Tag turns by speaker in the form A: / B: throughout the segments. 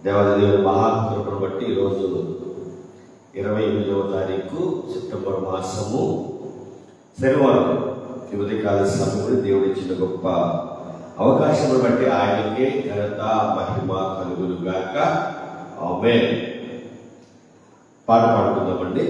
A: దేవాదేవుని మహాకృపను బట్టి ఈరోజు 28వ తారీఖు సెప్టెంబర్ మాసము శనివారం ఉదయకాల సమయంలో దేవుడు ఇచ్చిన గొప్ప అవకాశం బట్టి ఆయనకే ఘనత మహిమ కలుగును గాక. ఆమేన్. పాట పాడుకుందామండి.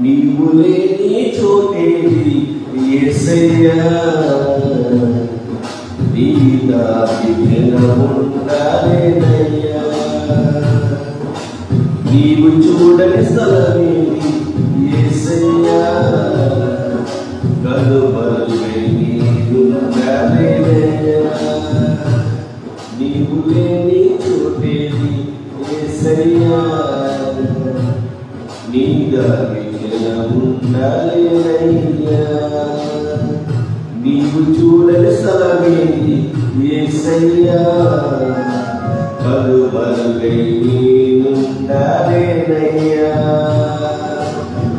B: నీవు లేని చోటేది యేసయ్యా, నీ దారినముండాలేనయ్యా. నీవు చూడని స్థలమేది యేసయ్యా, కలువరువై నీవుండాలేనయ్యా. నీవు లేని చోటేది యేసయ్యా, నీ దారినముండాలేనయ్యా. నీవు చూడని స్థలమేది యేసయ్యా, కలువరువై నీవుండాలేనయ్యా.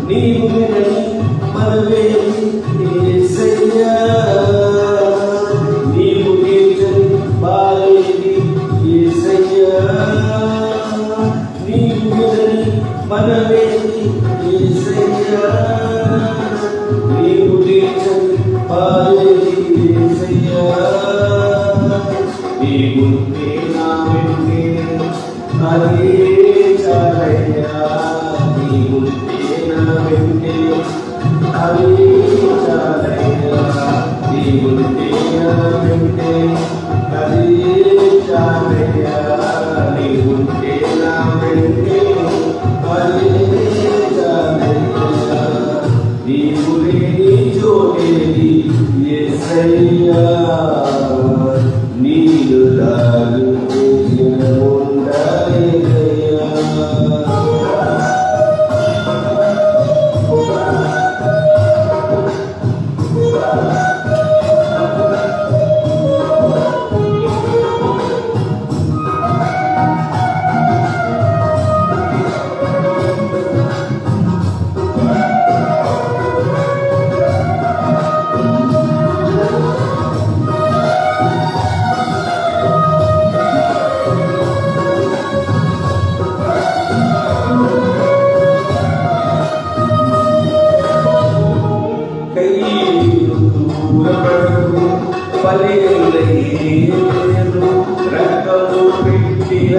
B: నీవు వినని మనవేది యేసయ్యా, నీవు తీర్చని బాలేది యేసయ్యా. నీవు వినని మనవేది యేసయ్యా, నీవు తీర్చని బాలేది యేసయ్యా. నీవుంటే నా వెంటే అదే చాలయ్యా, నీవుంటే నా వెంటే అదే చాలయ్యా. నీవుంటే నా వెంటే అదే చాలయ్యా, నీవుంటే నా వెంటే అదే చాలయ్యా. నీవు లేని చోటేది యేసయ్యా, నీరు దారు ఉండాలేనయ్యా. రక్తము పెట్టిన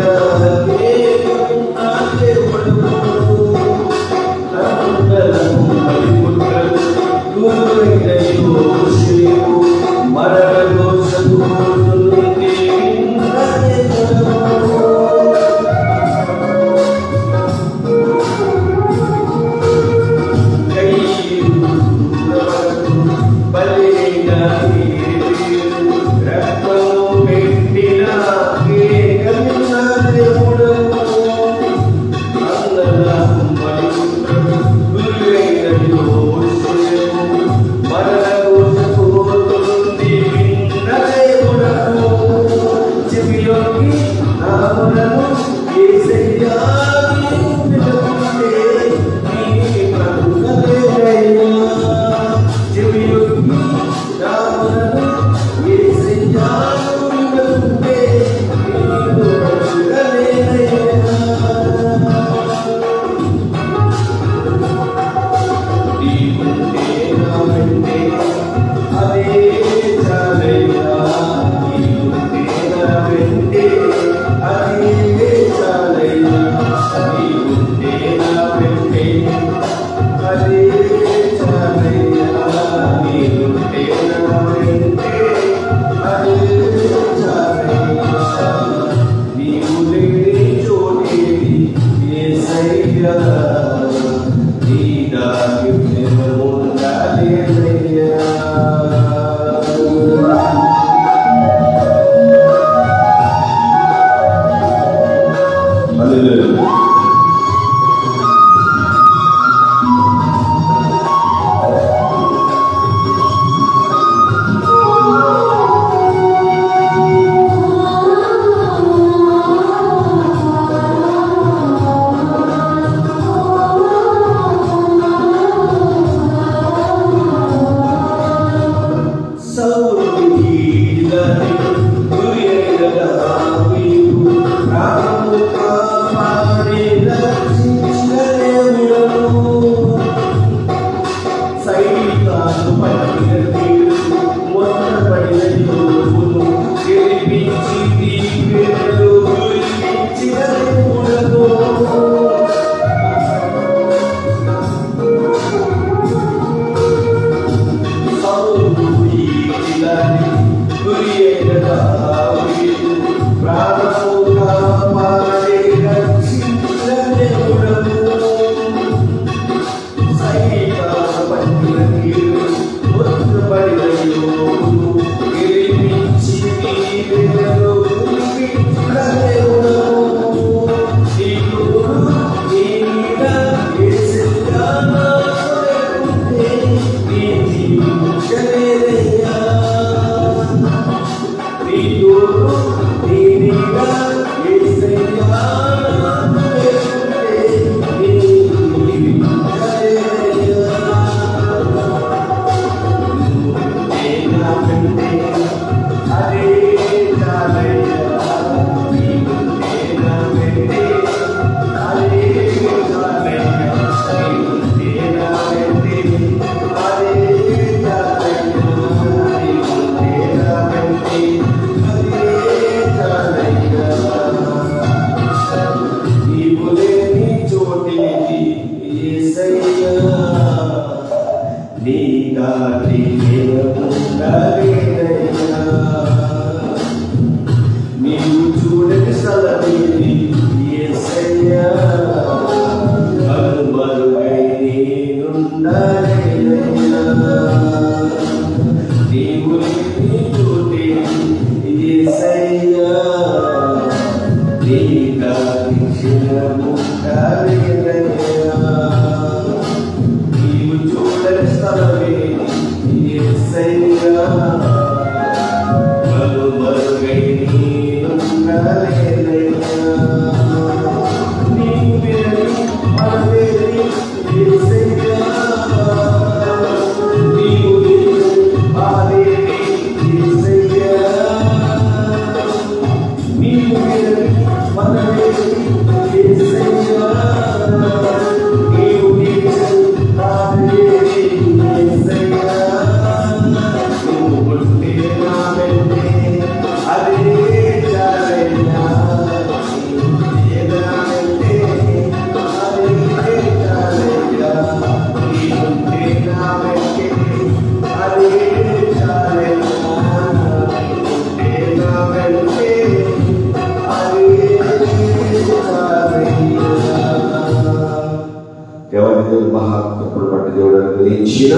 B: మహాకృపను బట్టి దేవుడు అనుగ్రహించిన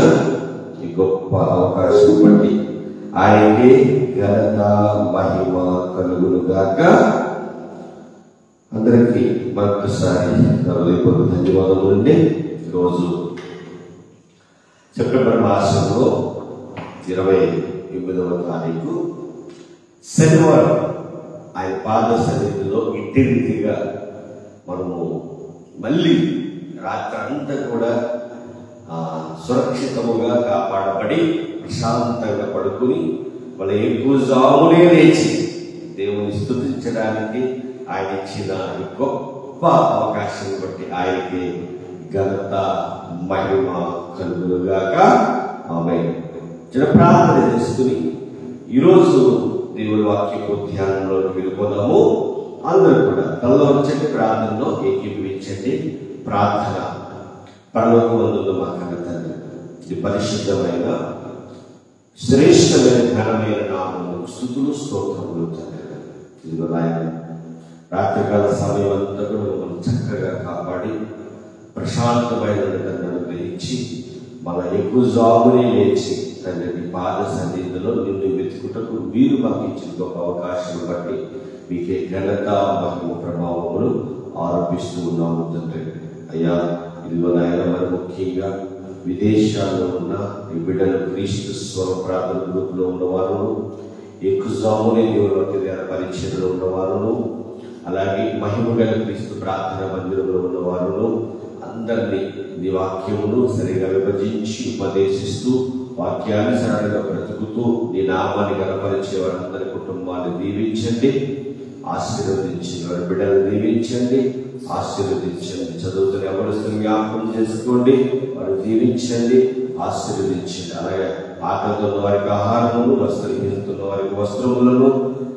B: ఈ గొప్ప అవకాశం బట్టి ఆయనకే ఘనత మహిమ కలుగును గాక. అందరికీ మరొకసారి హృదయపూర్వక ధన్యవాదములు అండి. ఈరోజు సెప్టెంబర్ మాసంలో 28వ తారీఖు శనివారం ఆయన పాద సన్నిధిలో ఇట్టి రీతిగా మనము మళ్ళీ రాత్రి అంతా కూడా సురక్షితముగా కాపాడబడి ప్రశాంతంగా పడుకుని వాళ్ళ ఎక్కువజామునే లేచి దేవుని స్తుతించడానికి ఆయన ఇచ్చిన గొప్ప అవకాశం బట్టి ఆయనకి ఘనత మహిమ కలుగునుగాక. ఆమేన్. చిన్న ప్రార్థన చేసుకుని ఈరోజు దేవుని వాక్యపు ధ్యానంలోకి వెళ్ళిపోదాము. అందరూ కూడా తలలో వచ్చండి, ప్రార్థనలో ఏకీభవించండి. ప్రార్థన. పరలోకమందున్న మా కన్న తండ్రి, ఇది పరిశుద్ధమైన శ్రేష్టమైన ఘనమైన నామము స్తుతులు స్తోత్రములు తండ్రి. ఇదిగో నాయన, రాత్రికాల సమయం అంతా కూడా మమ్మల్ని చక్కగా కాపాడి ప్రశాంతమైన నన్ను గ్రహించి మన ఎక్కువ జాబునే లేచి తండ్రి పాద సన్నిధిలో నిన్ను వెతుకుటకు మీరు మాకు ఇచ్చిన గొప్ప అవకాశం బట్టి మీకే ఘనత మహిమ ప్రభావములు ఆరోపిస్తూ ఉన్నాము తండ్రి. అయ్యా ఇదిగో నాయన, మరి ముఖ్యంగా విదేశాల్లో ఉన్న ఈ బిడ్డలు క్రీస్తు స్వర ప్రార్థన గ్రూపులో ఉన్నవారు, ఎక్కువనే దేవుని పరిచయలో ఉన్నవారు, అలాగే మహిమగల క్రీస్తు ప్రార్థన మందిరంలో ఉన్నవారు అందరినీ నీ వాక్యమును సరిగా విభజించి ఉపదేశిస్తూ వాక్యానుసారంగా బ్రతుకుతూ నీ నామాన్ని గణపరిచే వారందరి కుటుంబాన్ని దీవించండి, ఆశీర్వదించండి. వారి బిడ్డలు దీవించండి, ఆశీర్వదించండి. చదువుతున్న ఎవరిస్తున్న జ్ఞాపకం చేసుకోండి, వారు దీవించండి, ఆశీర్వదించండి. అలాగే ఆకలితో ఉన్న వారికి ఆహారమును, వస్త్రహీనతున్న వారికి వస్త్రములను,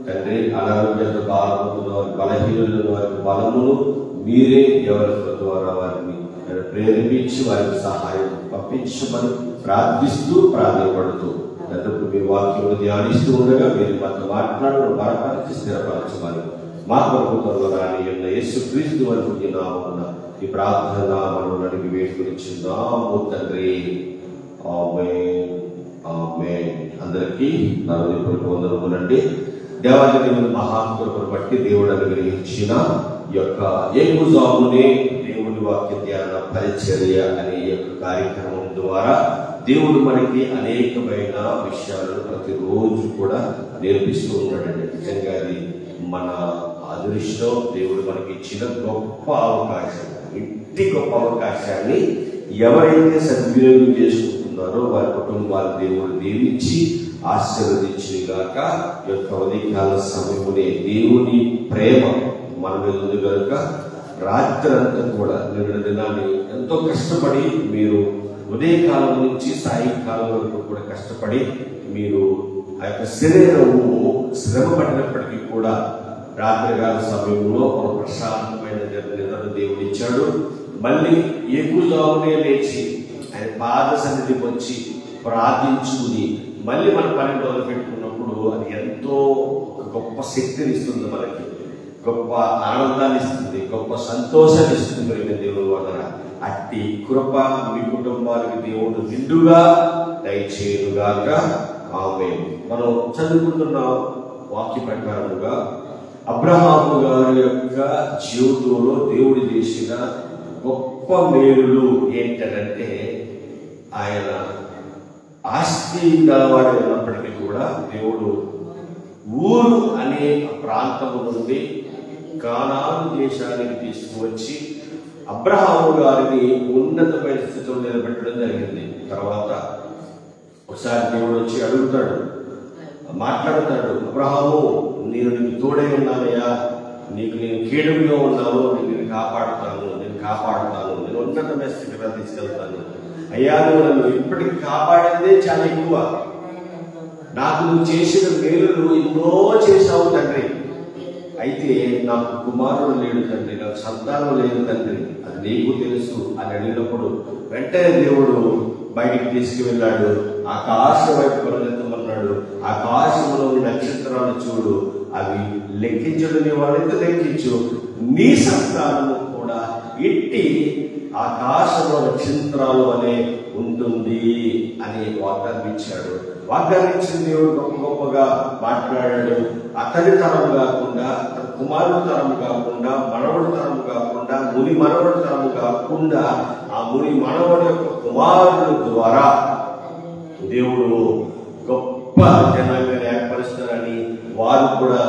B: తండ్రి అనారోగ్యంతో బాధపడుతున్న వారికి బలహీనులు వారికి బలమును మీరే ఎవరి ద్వారా వారిని ప్రేరేపించి వారికి సహాయం పంపించమని ప్రార్థిస్తూ ప్రాధాన్యపడుతూ తండ్రి మీ వాక్యములు ధ్యానిస్తూ ఉండగా మీరు మాతో మాట్లాడడం బలపరిచి స్థిరపరచమని మా ప్రభుత్వంలో రాని ఉన్న యేసుక్రీస్తు వరకు నామమున ఈ ప్రార్థన మనం అడిగి వేడుకొనిచున్నాము తండ్రి. ఆమేన్, ఆమేన్. అందరికీ నా హృదయపూర్వక వందనములండి. దేవాలయ మహాకృపను బట్టి దేవుడు అనుగ్రహించిన ఈ యొక్క ఏకుజామునే దేవుని వాక్య ధ్యాన పరిచర్య అనే ఈ యొక్క కార్యక్రమం ద్వారా దేవుడు మనకి అనేకమైన విషయాలను ప్రతిరోజు కూడా నేర్పిస్తూ ఉన్నాడండి. నిజంగా అది మన అదృష్టం. దేవుడు మనకి ఇచ్చిన గొప్ప అవకాశం. ఇంటి గొప్ప అవకాశాన్ని ఎవరైతే సద్వినియోగం చేసుకుంటున్నారో వారి కుటుంబాలు దేవుడు దీవించి ఆశీర్వదించుగాక. ఈ యొక్క ఉదయకాల సమయమునే దేవుని ప్రేమ మన మీద ఉంది కనుక రాత్రి అంతా కూడా నిన్న దినాన్ని ఎంతో కష్టపడి మీరు ఉదయకాలం నుంచి సాయంకాలం వరకు కూడా కష్టపడి మీరు ఆ యొక్క శరీరము శ్రమ పడినప్పటికీ కూడా రాత్రికాల సమయంలో ఒక ప్రశాంతమైన నిద్రను దేవుడు ఇచ్చాడు. మళ్ళీ ఎక్కువనే లేచి ఆయన పాద సన్నిధికి వచ్చి ప్రార్థించుకుని మళ్ళీ మన పని మొదలు పెట్టుకున్నప్పుడు అది ఎంతో గొప్ప శక్తిని ఇస్తుంది, మనకి గొప్ప ఆనందాన్ని ఇస్తుంది, గొప్ప సంతోషాన్ని ఇస్తుంది. మరి దేవుడు వదన అట్టి కృప మీ కుటుంబానికి దేవుడు నిండుగా దయచేయుగాక. ఆమేన్. మనం చదువుకుంటున్న వాక్య ప్రకారముగా అబ్రహాము గారి యొక్క జీవితంలో దేవుడు చేసిన గొప్ప మేలులు ఏంటంటే ఆయన ఆస్తి గలవాడు ఉన్నప్పటికీ కూడా దేవుడు ఊరు అనే ప్రాంతము నుండి కానాను దేశానికి తీసుకువచ్చి అబ్రహాము గారిని ఉన్నతమైన స్థితిలో నిలబెట్టడం జరిగింది. తర్వాత ఒకసారి దేవుడు వచ్చి అడుగుతాడు, మాట్లాడతాడు, అబ్రహాము నేను నీకు తోడై ఉన్నానయ్యా, నీకు నేను కీడుగా ఉన్నాను, నేను కాపాడుతాను, నేను ఉన్నతమైన స్థితిగా తీసుకెళ్తాను. అయ్యా నువ్వు నన్ను ఇప్పటికి కాపాడిందే చాలా ఎక్కువ, నాకు నువ్వు చేసిన మేలులు ఎన్నో చేశావు తండ్రి, అయితే నాకు కుమారుడు లేడు తండ్రి, నాకు సంతానం లేదు తండ్రి, అది నీకు తెలుసు అని అడిగినప్పుడు వెంటనే దేవుడు బయటికి తీసుకువెళ్ళాడు. ఆకాశం వైపు కొనెత్తమన్నాడు. ఆకాశంలో నక్షత్రాలు చూడు, అవి లెక్కించడని వాళ్ళైతే లెక్కించు, నీ సంతానము కూడా ఇట్టి ఆకాశంలో నక్షత్రాలు అనే ఉంటుంది అని వాగ్దానం ఇచ్చాడు. వాగ్దానం ఇచ్చిన దేవుడు గొప్ప గొప్పగా మాట్లాడాడు. అతని తరం కాకుండా, కుమారుడు తరం కాకుండా, మనవడి తరం కాకుండా, ముని మనవడి తరం కాకుండా ఆ ముని మనవడి యొక్క కుమారుడు ద్వారా దేవుడు గొప్ప జనాంగాన్ని ఏర్పరుస్తారని, వారు కూడా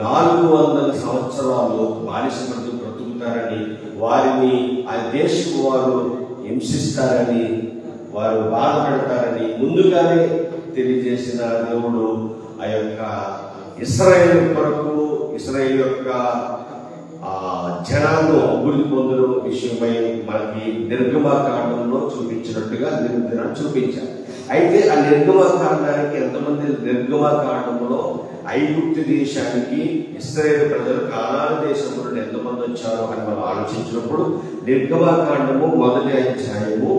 B: 400 సంవత్సరాలు బానిస బ్రతుకుతారని, వారిని ఆ దేశపు వారు హింసిస్తారని, వారు బాధపడతారని ముందుగానే తెలియజేసిన దేవుడు ఆ యొక్క ఇశ్రాయేలు కొరకు, ఇశ్రాయేలు యొక్క జనాలను అభివృద్ధి పొందడం విషయమై మనకి నిర్గమకాండంలో చూపించినట్టుగా చూపించారు. అయితే ఆ నిర్గమకాండానికి ఎంతమంది, నిర్గమకాండంలో ఐగుప్తు దేశానికి ఇశ్రాయేలు ప్రజలు కానాను దేశం నుండి ఎంతమంది వచ్చారో అని మనం ఆలోచించినప్పుడు నిర్గమకాండము మొదటి అధ్యాయము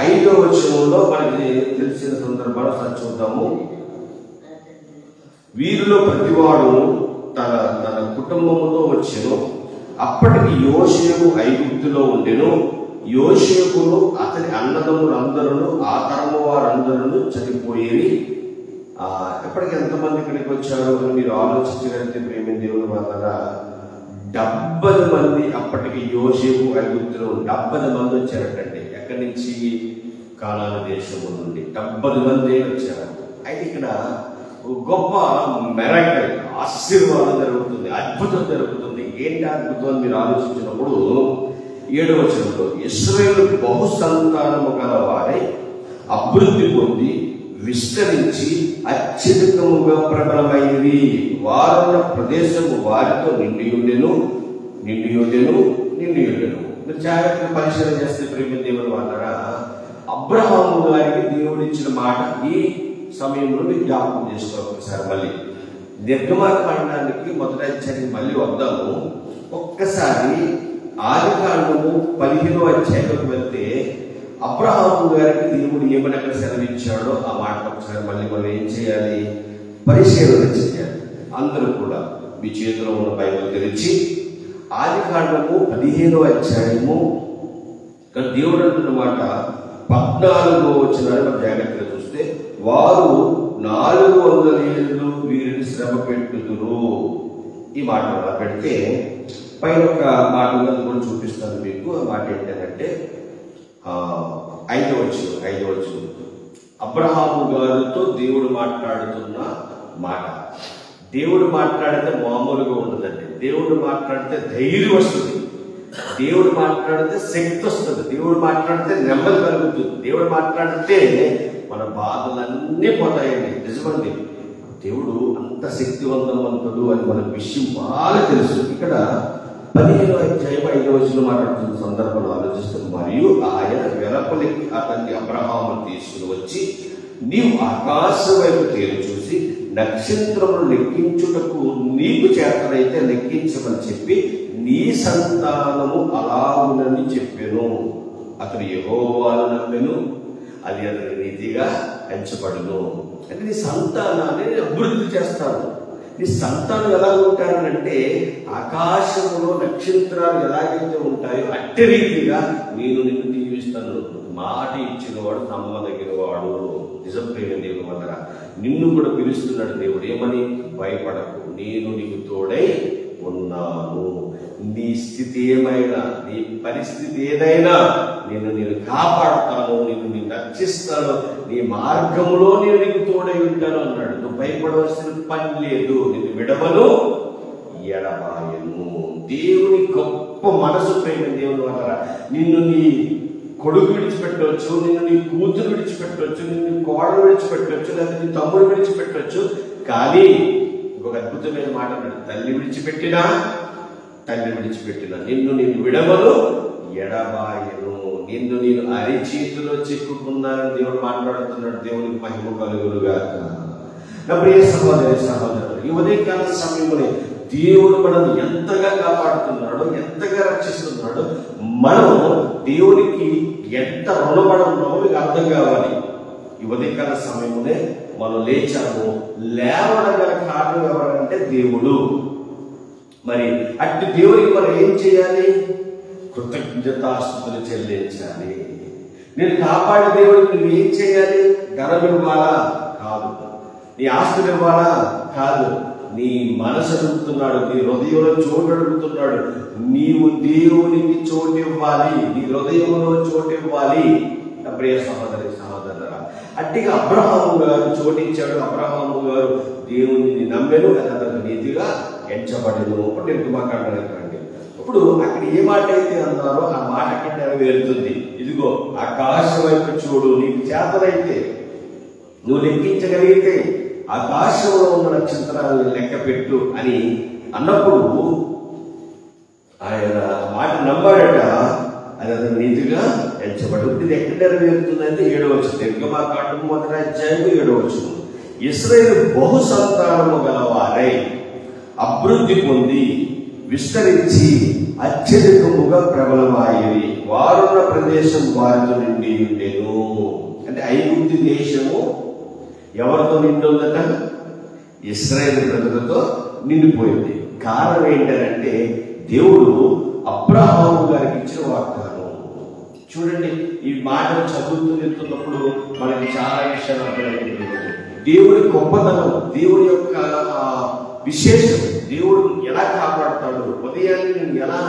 B: 5వ వచనంలో మనకి తెలిసిన సందర్భాలు సార్ చూద్దాము. వీరిలో ప్రతివాడు తన తన కుటుంబముతో వచ్చెను. అప్పటికి యోసేపు ఐగుప్తులో ఉండెను. యోసేపును అతని అన్నదమ్ములందరూ ఆ తరము వారందరూ చనిపోయి
A: ఎప్పటికీ ఎంతమంది ఇక్కడికి వచ్చారు అని మీరు ఆలోచించగలిగితే ప్రేమ దేవుని వల్ల 70 మంది అప్పటికి యోసేపు ఐగుప్తులో 70 మంది వచ్చారటండి. ఎక్కడి నుంచి? కానాను దేశం నుండి 70 మంది వచ్చారు. అయితే ఇక్కడ గొప్ప మెరాకిల్, ఆశీర్వాదం జరుగుతుంది, అద్భుతం జరుగుతుంది. ఏంటి అద్భుతం అని మీరు ఆలోచించినప్పుడు 7వ వచనంలో ఇశ్రాయేలు బహు సంతానము గలవారై అభివృద్ధి పొంది విస్తరించి అత్యధికముగా ప్రబలమైంది. వారున్న ప్రదేశము వారితో నిండి ఉండెను. మీరు జాగ్రత్తగా పరిశీలన చేస్తే ప్రేమ దేవుని వాళ్ళరా, అబ్రహాము గారికి దేవుడు ఇచ్చిన మాట ఈ సమయంలో మీరు జ్ఞాపకం చేసుకోవాలి. ఒకసారి మళ్ళీ నిర్గమకాండానికి మొదటి అధ్యాయానికి మళ్ళీ వద్దాము. ఒక్కసారి ఆదికాండము 15వ అధ్యాయంలోకి వెళ్తే అబ్రహాము గారికి దేవుడు ఏమని అక్కడ సెలవిచ్చాడో ఆ మాట ఒకసారి మళ్ళీ మనం ఏం చేయాలి? పరిశీలన చేయాలి. అందరూ కూడా మీ చేతిలో ఉన్న బైబిల్ తెరిచి ఆదికాండము 15వ అధ్యాయము దేవుడు అంటున్నమాట 14వ వచనాన్ని మనం జాగ్రత్తగా చూస్తే, వారు 400 ఏళ్ళు వీరిని శ్రమ పెట్టుదురు. ఈ మాట అలా పెడితే పైన ఒక మాట కూడా చూపిస్తాను మీకు. ఆ మాట ఏంటంటే 5వ వచనం అబ్రహాము గారితో దేవుడు మాట్లాడుతున్న మాట. దేవుడు మాట్లాడితే మామూలుగా ఉండదండి. దేవుడు మాట్లాడితే ధైర్యం వస్తుంది, దేవుడు మాట్లాడితే శక్తి వస్తుంది, దేవుడు మాట్లాడితే నెమ్మది కలుగుతుంది, దేవుడు మాట్లాడితే మన బాధలన్నీ పోతాయండి. నిజమండి, దేవుడు అంత శక్తివంతవంతుడు అని మన విషయం బాగా తెలుసు. ఇక్కడ 15వ అధ్యాయం 5వ వచనంలో మాట్లాడుతున్న సందర్భంలో ఆలోచిస్తుంది. మరియు ఆయన వెలపలికి అతన్ని అబ్రహాము తీసుకుని వచ్చి, నీవు ఆకాశం వైపు తేరు చూసి నక్షత్రములు లెక్కించుటకు నీకు చేతనైతే లెక్కించమని చెప్పి నీ సంతానము అలాగునని చెప్పెను. అతడు యెహోవాను నమ్మెను, అది అతని నీతిగా ఎంచబడును. అంటే నీ సంతానాన్ని అభివృద్ధి చేస్తాను. నీ సంతానం ఎలా ఉంటారనంటే ఆకాశంలో నక్షత్రాలు ఎలాగైతే ఉంటాయో అట్టి రీతిగా నేను నిన్ను దీవిస్తాను. మాట ఇచ్చినవాడు నమ్మదగిన వాడు. నిజం ప్రేమ దేవుడు వల్ల నిన్ను కూడా పిలుస్తున్నాడు దేవుడు. ఏమని? భయపడకు, నేను నీకు తోడై ఉన్నాను. నీ స్థితి ఏమైనా, నీ పరిస్థితి ఏదైనా నేను కాపాడుతాను, నేను రక్షిస్తాను, నీ మార్గంలో నేను నీకు తోడై ఉంటాను అన్నాడు. నువ్వు భయపడవలసిన పని లేదు, నిన్ను విడవను ఎడబాయను. దేవుని గొప్ప మనసు ప్రేమ దేవుని వల్ల నిన్ను నీ కొడుకు విడిచిపెట్టవచ్చు, నిన్ను నీ కూతురు విడిచిపెట్టవచ్చు, నిన్ను కోడలు విడిచిపెట్టవచ్చు, లేదా నీ తమ్ముడు విడిచిపెట్టవచ్చు. కానీ ఒక అద్భుతమైన మాట అన్నాడు, తల్లి విడిచిపెట్టినా నిన్ను నేను విడవను ఎడబాయను. నిన్ను నేను అరిచేతిలో చిక్కుకున్నానని దేవుడు మాట్లాడుతున్నాడు. దేవునికి మహిమ కలుగునుగాక. నా ప్రియ సహోదరులు, ఈ ఉదయకాల సమయంలో దేవుడు మనల్ని ఎంతగా కాపాడుతున్నాడో, ఎంతగా రక్షిస్తున్నాడో, మనం దేవునికి ఎంత రుణపడి ఉన్నామో మీకు అర్థం కావాలి. ఈ ఉదయకాల సమయంలోనే మనం లేచాము. లేవడం గల కారణం ఎవరంటే దేవుడు. మరి అట్టి దేవుడికి మనం ఏం చేయాలి? కృతజ్ఞతాస్తుతులు చెల్లించాలి. నేను కాపాడే దేవుడికి నువ్వు ఏం చేయాలి? ధనం ఇవ్వాలా? కాదు. నీ ఆస్తులు ఇవ్వాలా? కాదు. నీ మనసు అడుగుతున్నాడు, నీ హృదయంలో చోటు అడుగుతున్నాడు. నీవు దేవునికి చోటు ఇవ్వాలి, నీ హృదయంలో చోటు ఇవ్వాలి. నా ప్రియ సహోదరులారా, అట్టిగా అబ్రహాము గారు చోటించాడు. అబ్రహాము గారు దేవుని నమ్మెను, అతను నీతిగా ఎంచబడను. అప్పుడు నిర్గమకాండానికి రండి. ఇప్పుడు అక్కడ ఏ మాట అయితే అన్నారో ఆ మాట అక్కడ నెరవేరుతుంది. ఇదిగో ఆకాశం వైపు చూడు, నీకు చేతనైతే, నువ్వు లెక్కించగలిగితే ఆకాశంలో ఉన్న నక్షత్రాలను లెక్క పెట్టు అని అన్నప్పుడు ఆయన మాట నమ్మాడట. అది అతను నీతిగా ఎంచబడు. ఇది ఎక్కడ నెరవేరుతుందంటే 7వ వచనం, నిర్గమకాండము మొదటి అధ్యాయం 7వ వచనం. ఇశ్రాయేలు బహు సంతానము గలవారై అభివృద్ధి పొంది విస్తరించి అత్యధికముగా ప్రబలమాయి వారున్న ప్రదేశం వారితో నిండి ఉండేను. అంటే ఐగుప్తు దేశము ఎవరితో నిండి ఉందట? ఇశ్రాయేలు ప్రజలతో నిండిపోయింది. కారణం ఏంటంటే దేవుడు అబ్రహాము గారికి ఇచ్చిన వాగ్దానం. చూడండి, ఈ మాటలు చదువుతున్నప్పుడు మనకి చాలా విషయాలు అర్థమవుతుంది. దేవుడి గొప్పతనం, దేవుడి యొక్క విశేషం, దేవుడు ఎలా కాపాడుతాడు, ఉదయాన్ని నేను ఎలా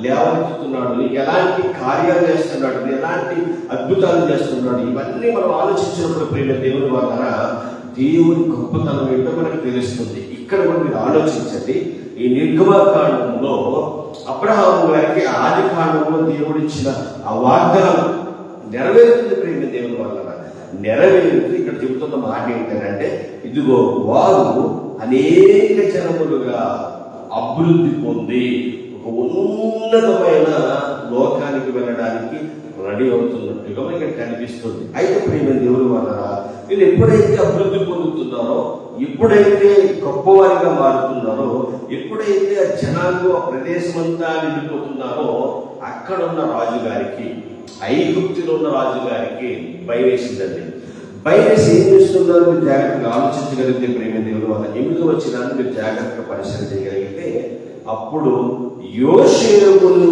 A: లేవనెత్తుతున్నాడు, నీకు ఎలాంటి కార్యాలు చేస్తున్నాడు, ఎలాంటి అద్భుతాలు చేస్తున్నాడు, ఇవన్నీ మనం ఆలోచించినప్పుడు ప్రేమ దేవుని వల్ల దేవుని గొప్పతనం ఏంటో మనకు తెలుస్తుంది. ఇక్కడ కూడా మీరు ఆలోచించండి. ఈ నిర్గమకాండంలో అబ్రహాము గారికి ఆది కాండంలో దేవుడిచ్చిన ఆ వాగ్దానం నెరవేరుతుంది ప్రేమ దేవుని వల్ల నెరవేరుతుంది. ఇక్కడ చెబుతున్న మాట ఏంటంటే, ఇదిగో వారు అనేక జనములుగా అభివృద్ధి పొంది ఒక ఉన్నతమైన లోకానికి వెళ్ళడానికి రెడీ అవుతున్నట్టుగా మనకి కనిపిస్తుంది. అయితే ప్రేమ దేవుని వల్ల వీళ్ళు ఎప్పుడైతే అభివృద్ధి పొందుతున్నారో, ఎప్పుడైతే గొప్పవారిగా మారుతున్నారో, ఎప్పుడైతే ఆ జనాలు ఆ ప్రదేశం అంతా నిండిపోతున్నారో, అక్కడ ఉన్న రాజుగారికి, ఐగుప్తులో ఉన్న రాజుగారికి భయం వేసిందండి. భయం వేసి ఏం చేస్తున్నారు మీరు జాగ్రత్తగా ఆలోచించగలిగితే ప్రేమ దేవుడు వల్ల 8వ వచనాన్ని మీరు జాగ్రత్తగా పరిశీలన చేయగలిగితే, అప్పుడు యోసేపును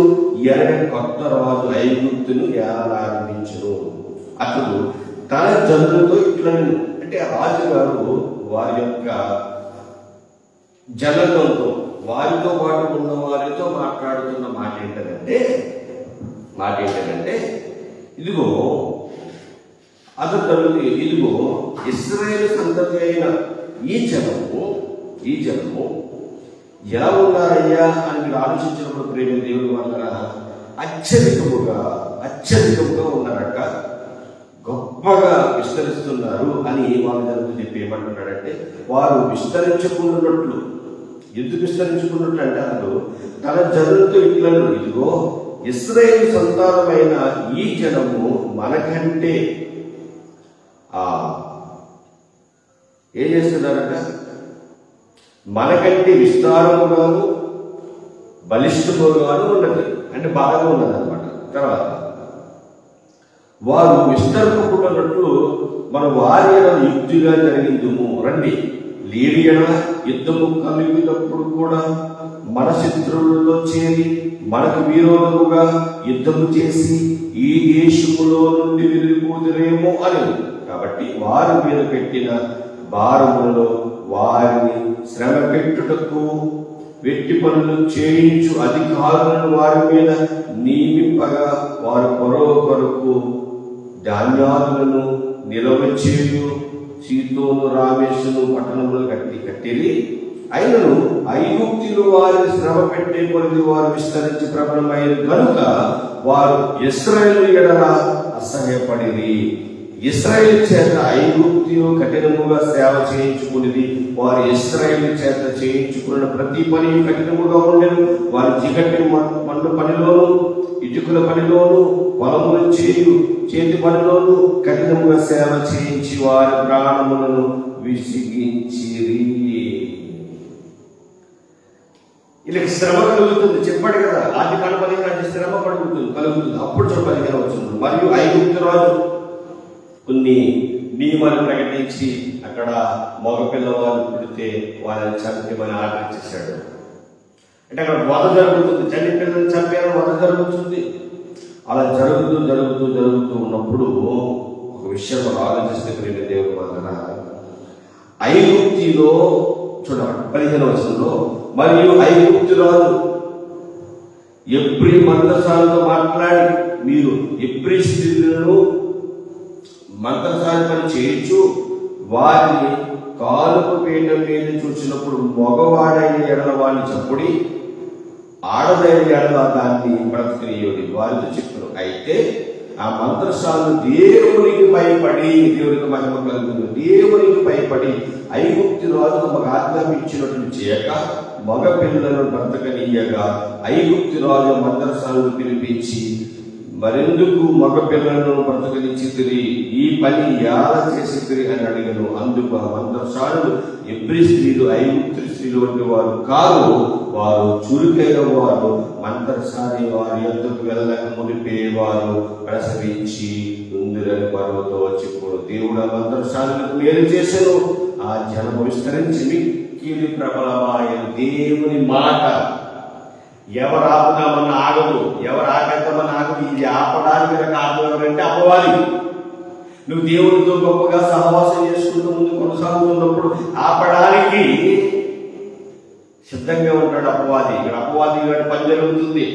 A: ఎరగని కొత్త రాజు ఐగుప్తును ఏలారంభించును. అతడు తన జనులతో ఇట్లా, అంటే రాజుగారు వారి యొక్క జనలతో, వారితో పాటు ఉన్న వారితో మాట్లాడుతున్న మాట ఏంటంటే ఇదిగో అతడు, ఇదిగో ఇశ్రాయేలు సంతతి అయిన ఈ జనము ఎలా ఉన్నారయ్యా అని మీరు ఆలోచించినప్పుడు ప్రేమ దేవుని వల్ల అత్యధికముగా ఉన్నారట, గొప్పగా విస్తరిస్తున్నారు అని వాళ్ళ జరుగుతూ చెప్పి ఏమంటున్నాడంటే, వారు విస్తరించుకున్నట్లు. ఎందుకు విస్తరించుకున్నట్లు అంటే, అతడు తన జనులతో ఇట్లా, ఇదిగో ఇశ్రాయేలు సంతానమైన ఈ జనము మనకంటే ఏం చేస్తున్నారట, మనకంటే విస్తారముగాను బలిష్టముగాను ఉన్నది, అంటే బాగా ఉన్నది అనమాట. తర్వాత వారు విస్తరించుకున్నట్లు మనం వారి యుక్తిగా జరిగిందుము. రండి, లీడియన యుద్ధము కలిగినప్పుడు కూడా మన శత్రువులలో చేరి మనకు విరోధముగా యుద్ధము చేసి ఈ దేశములో నుండి వెళ్ళిపోతురేమో అని. కాబట్టి వారి మీద పెట్టిన భారములలో వారిని శ్రమ పెట్టుటకు, వెట్టి పనులు చేయించు అధికారులను వారి మీద నియమింపగా, వారు కొరకు ధాన్యాలను నిలవ చేయు సీతోను రామేశును పట్టణములు కట్టిరి. అయినను ఐగుప్తులు వారిని శ్రమ పెట్టే కొద్ది వారు విస్తరించి ప్రబలమైన కనుక వారు ఇశ్రాయేలు ఎడల అసహ్యపడిరి. ఇశ్రాయేలు చేత ఐగుప్తులు కఠినముగా సేవ చేయించుకునేది, వారు ఇశ్రాయేలు చేత చేయించుకున్న ప్రతి పని కఠినముగా ఉండేది. వారి జిగటి మన్ను పనిలోను, ఇటుకల పనిలోను, పొలములు చేతి పనిలోను కఠినముగా సేవ చేయించి వారి ప్రాణములను విసిగించిరి. వీళ్ళకి శ్రమ కలుగుతుంది. చెప్పాడు కదా, ఆది కాండ 15 శ్రమ కలుగుతుంది. అప్పుడు చూడ 15 వచ్చింది. మరియు ఐగుప్తు రాజు కొన్ని నియమాలు ప్రకటించి అక్కడ మగపిల్లవాళ్ళు పుడితే వాళ్ళని చంపమని ఆర్డర్ ఇచ్చేసాడు. అంటే అక్కడ వధ జరుగుతుంది, చంటి పిల్లల్ని చంపేయాలని వధ జరుగుతుంది. అలా జరుగుతూ ఉన్నప్పుడు ఒక విషయం మనం ఆలోచిస్తే ప్రేమ దేవుడు వలన ఐగుప్తిలో చూడండి 15వ వచనంలో, మరియు ఐగుప్తు రాజు ఎబ్రీ మంత్రసాలతో మాట్లాడి, మీరు ఎబ్రీ స్త్రీలను మంత్రసాల పని చేయొచ్చు, వారిని కాలుపు పీఠం మీద చూసినప్పుడు మగవాడైన ఎడల వాడిని చంపుడి, ఆడదైన ఎడల దాన్ని బ్రతకనీయుడి వారితో చెప్పారు. అయితే ఆ మంత్రసాలను దేవునికి భయపడి, దేవునికి మహిమ కలుగుతుంది, దేవునికి భయపడి ఐగుప్తు రాజు తమకు ఆజ్ఞాపించినట్లు చేయక మగ పిల్లలను బ్రతకనీయగా ఐగుప్తు రాజు మంత్రసాలను పిలిపించి, మరెందుకు మగ పిల్లలను బ్రతకనిచ్చితిరి, ఈ పని ఎలా చేసితిరి అని అడిగను. అందుకు ఆ మంత్రసానులు ఎబ్రీ స్త్రీలు ఐగుప్తు స్త్రీలు వంటి వారు కాదు, వారు చురుకైన వారు, మంత్రసాని వారి యొద్దకు వెళ్ళక మునిపే వారు ప్రసవించి ఉందిరని వారితో చెప్పుడు. దేవుడు ఆ మంత్రసానులకు మేలు చేసెను, ఆ జనము విస్తరించి మిక్కిలి ప్రబలమాయను. దేవుని మాట ఎవరు ఆపుదామన్న ఆగదు, ఎవరు ఆపేద్దామన్న ఆగదు. ఇది ఆపడానికి కారణం ఎవరంటే అపవాది. నువ్వు దేవుడితో గొప్పగా సహవాసం చేసుకుంటూ ముందు కొనసాగుతున్నప్పుడు ఆపడానికి సిద్ధంగా ఉంటాడు అపవాది. ఇక్కడ అపవాది గారి పని జరుగుతుంది.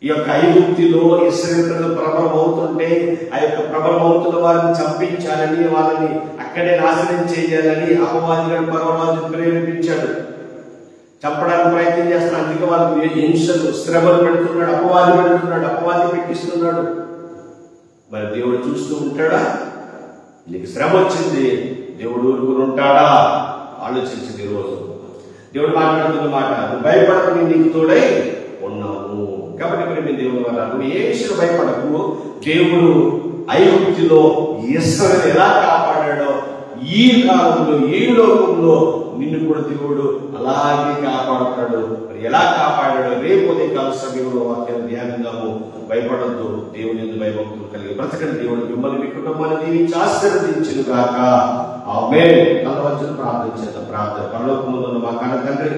A: ఈ యొక్క ఐగుప్తిలో ఇశ్రాయేలు ప్రజలు ప్రబలమవుతుంటే ఆ యొక్క ప్రబలమవుతున్న వారిని చంపించాలని, వాళ్ళని అక్కడే నాశనం చేయాలని అపవాది గారు పర్వరాజు ప్రేరేపించాడు. చంపడానికి ప్రయత్నం చేస్తున్నాడు. అందుకే వాళ్ళకి హింసలు, శ్రమలు పెడుతున్నాడు, అపవాది పెట్టిస్తున్నాడు. మరి దేవుడు చూస్తూ ఉంటాడా? నీకు శ్రమ వచ్చింది, దేవుడు ఊరుకుని ఉంటాడా? ఆలోచించింది ఈరోజు. దేవుడు మాట్లాడుతున్న మాట, నువ్వు భయపడకు, నేను నీకు తోడై ఉన్నాను. కాబట్టి ప్రేమ దేవుడు వల్ల నువ్వు ఏ విషయం భయపడకు. దేవుడు ఐగుప్తిలో ఇశ్రాయేలును ఎలా కాపాడాడో ఈ కాలంలో, ఈ లోకంలో నిన్ను కూడా దేవుడు అలాగే కాపాడుతాడు. మరి ఎలా కాపాడాడో రేపు ఉదయకాల సమయంలో వాక్యాన్ని ధ్యానిద్దాము. భయపడద్దు, దేవుని యందు భయభక్తులు కలిగి బ్రతకండి. దేవుడు మిమ్మల్ని, మీ కుటుంబాన్ని దీవించి ఆశీర్వదించును గాక. ఆమేన్. కలవచ్చును ప్రార్థన చేద్దాం. ప్రార్థన. పరలోకమందున్న మా కన్న తండ్రి,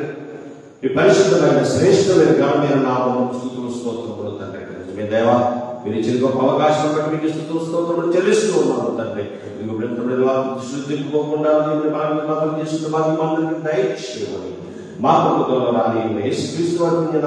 A: మీ పరిశుద్ధమైన శ్రేష్టమైన ఘనమైన నామమును స్తుతులు స్తోత్రములు తండ్రి. మీ దేవా, మీరు ఇచ్చిన గొప్ప అవకాశం బట్టి మీకు స్తుతులు స్తోత్రములు చెల్లిస్తూ ఉన్నాను తండ్రి. మీకు దింపుకోకుండా చేసుకున్న మాకు దయచేయమని మా ప్రభుత్వంలో రాని యేసుక్రీస్తు వారిని